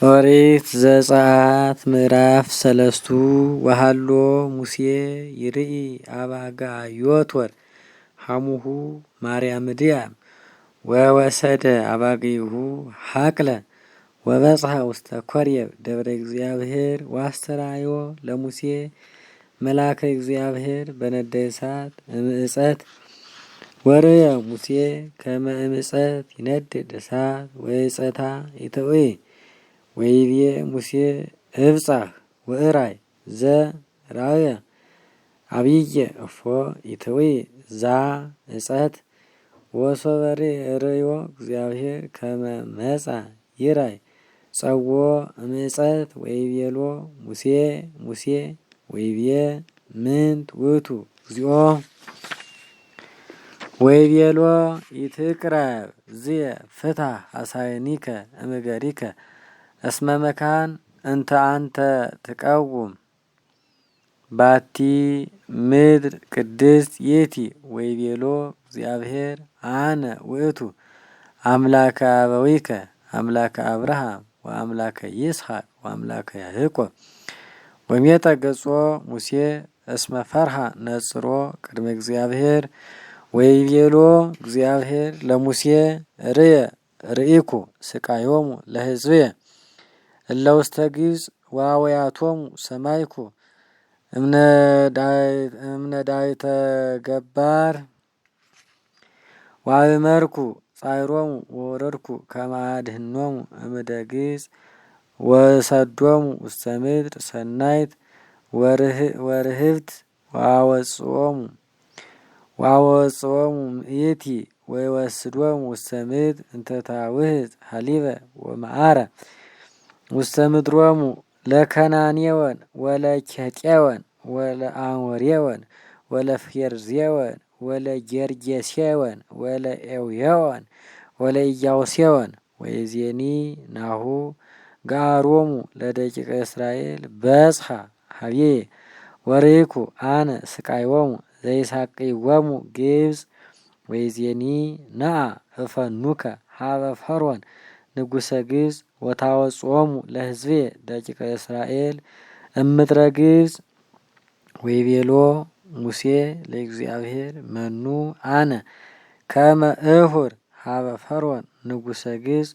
ኦሪት ዘጸአት ምዕራፍ ሰለስቱ ወሃሎ ሙሴ ይርኢ አባጋ ዮቶር ሐሙሁ ማርያምድያም ወወሰደ አባጊሁ ሀቅለ ወበጽሐ ውስተ ኮርየብ ደብረ እግዚአብሔር ዋስተራዮ ለሙሴ መልአከ እግዚአብሔር በነደ እሳት እምዕፀት ወርየ ሙሴ ከመ እምዕፀት ይነድድ እሳት ወዕፀታ ይተውይ ወይቤ ሙሴ እብጻሕ ወእራይ ዘራየ አብየ እፎ ይተውይ ዛ ዕፀት ወሶበሬ ርእዮ እግዚአብሔር ከመ መጻ ይራይ ጸዎ እምዕፀት ወይቤሎ ሙሴ ወይቤ ምንት ውእቱ እግዚኦ ወይቤሎ ይትቅረብ ዝየ ፍትሐ አሳየኒከ እምገሪከ እስመ መካን እንተ አንተ ትቀውም ባቲ ምድር ቅድስት ይእቲ ወይቤሎ እግዚአብሔር አነ ውእቱ አምላከ አበዊከ አምላከ አብርሃም ወአምላከ ይስሐቅ ወአምላከ ያዕቆብ ወሜጠ ገጾ ሙሴ እስመ ፈርሃ ነጽሮ ቅድመ እግዚአብሔር ወይቤሎ እግዚአብሔር ለሙሴ ርኢኩ ስቃዮሙ ለሕዝብየ እለ ውስተ ግብጽ ወአውያቶሙ ሰማይኩ እምነዳይተ ገባር ወአእመርኩ ጻዕሮሙ ወወረድኩ ከመ አድኅኖሙ እምደ ግብጽ ወሰዶሙ ውስተ ምድር ሰናይት ወርህብት ወአወጽኦሙ ይእቲ ወይወስዶሙ ውስተ ምድር እንተ ታውህዝ ሀሊበ ወመዓረ ውስተ ምድሮሙ ለከናኔወን ወለኬጤወን ወለአሞሬወን ወለፌርዜወን ወለጌርጌሴወን ወለኤውየወን ወለኢያቡሴወን ወይዜኒ ናሁ ገአሮሙ ለደቂቀ እስራኤል በጽሐ ሀብዬ ወርኢኩ አነ ስቃዮሙ ዘይሳቅይዎሙ ግብጽ ወይዜኒ ነአ እፈኑከ ሀበ ፈርዖን ንጉሰ ግብጽ ወታወጽኦሙ ለሕዝብየ ደቂቀ እስራኤል እምድረ ግብጽ ወይቤሎ ሙሴ ለእግዚአብሔር መኑ አነ ከመ እሁር ሀበ ፈርዖን ንጉሰ ግብጽ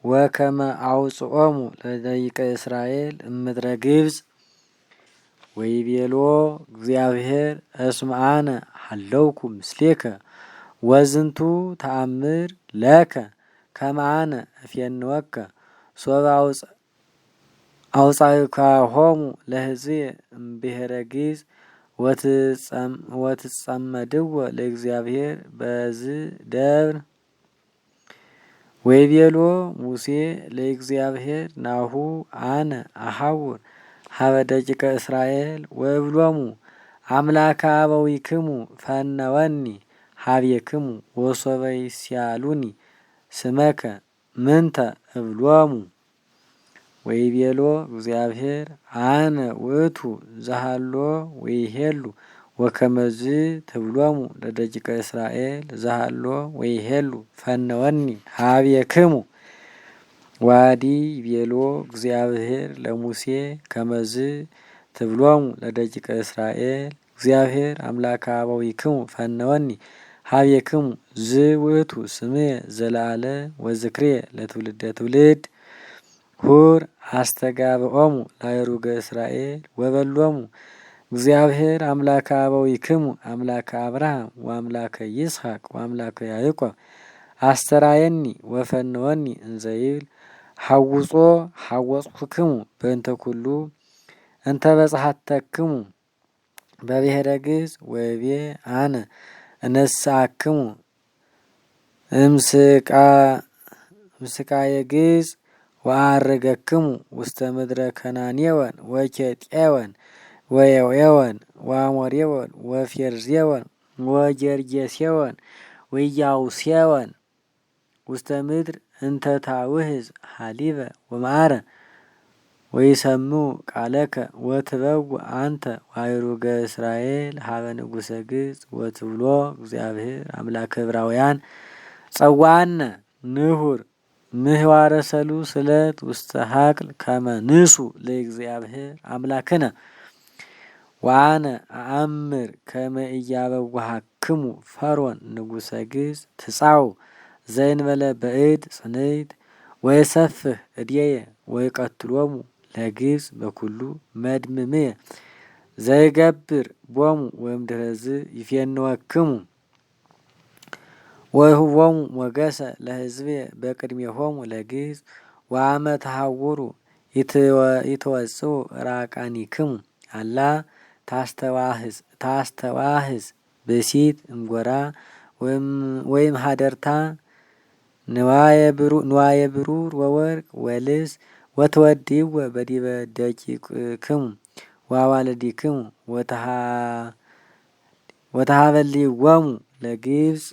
ወከመ አውጽኦሙ ለደቂቀ እስራኤል እምድረ ግብጽ ወይቤሎ እግዚአብሔር እስመ አነ ሀለውኩ ምስሌከ ወዝንቱ ተአምር ለከ ከመ አነ እፌንወከ ሶበ አውጻእካሆሙ ለሕዝብየ እምብሔረ ግብጽ ወትጸመድዎ ለእግዚአብሔር በዝ ደብር ወይቤሎ ሙሴ ለእግዚአብሔር ናሁ አነ አሐውር ሀበ ደቂቀ እስራኤል ወእብሎሙ አምላከ አበዊክሙ ፈነወኒ ሀቤክሙ ወሶበ ይስአሉኒ ስመከ ምንተ እብሎሙ ወይቤሎ እግዚአብሔር አነ ውእቱ ዘሃሎ ወይሄሉ ወከመዝ ትብሎሙ ለደቂቀ እስራኤል ዘሃሎ ወይሄሉ ፈነወኒ ሀቤክሙ ዋዲ ይቤሎ እግዚአብሔር ለሙሴ ከመዝ ትብሎሙ ለደቂቀ እስራኤል እግዚአብሔር አምላከ አበዊክሙ ፈነወኒ ሀቤክሙ ዝ ውእቱ ስምየ ዘለዓለም ወዝክርየ ለትውልደ ትውልድ ሁር አስተጋብኦሙ ለአእሩገ እስራኤል ወበሎሙ እግዚአብሔር አምላከ አበዊክሙ አምላከ አብርሃም ወአምላከ ይስሐቅ ወአምላከ ያዕቆብ አስተራየኒ ወፈነወኒ እንዘ ይብል ሐወጽኩክሙ በእንተ ኩሉ እንተ በጽሐተክሙ በብሔረ ግብጽ ወይቤ አነ እነስአክሙ እምስቃየ ግብጽ ወአርገክሙ ውስተ ምድረ ከናኔወን ወኬጤወን ወኤውየወን ወአሞሬወን ወፌርዜወን ወጌርጌሴወን ወኢያቡሴወን ውስተ ምድር እንተ ታውህዝ ሀሊበ ወመዓረ ወይሰምዑ ቃለከ ወትበውእ አንተ ወአእሩገ እስራኤል ሀበ ንጉሰ ግብጽ ወትብሎ እግዚአብሔር አምላከ ዕብራውያን ጸዋዕነ ንሁር ምህዋረ ሰሉስ ዕለት ውስተ ሀቅል ከመ ንሱ ለእግዚአብሔር አምላክነ ወአነ አአምር ከመ ኢያበውሃክሙ ፈርዖን ንጉሰ ግብጽ ትጻኡ ዘእንበለ በእድ ጽንዕት ወይሰፍህ እድየ ወይቀትሎሙ ለግብጽ በኩሉ መድምምየ ዘይገብር ቦሙ ወእምድኅረዝ ይፌንወክሙ ወይሁቦሙ ሞገሰ ለሕዝብየ በቅድሜሆሙ ለግብጽ ወአመ ተሐውሩ ይትወጽኡ ራቃኒክሙ አላ ታስተዋህዝ ብእሲት እምጎራ ወይም ሀደርታ ንዋየ ብሩር ወወርቅ ወልብስ ወትወድይወ በዲበ ደቂቅክሙ ወአዋልዲክሙ ወተሃበልይዎሙ ለግብጽ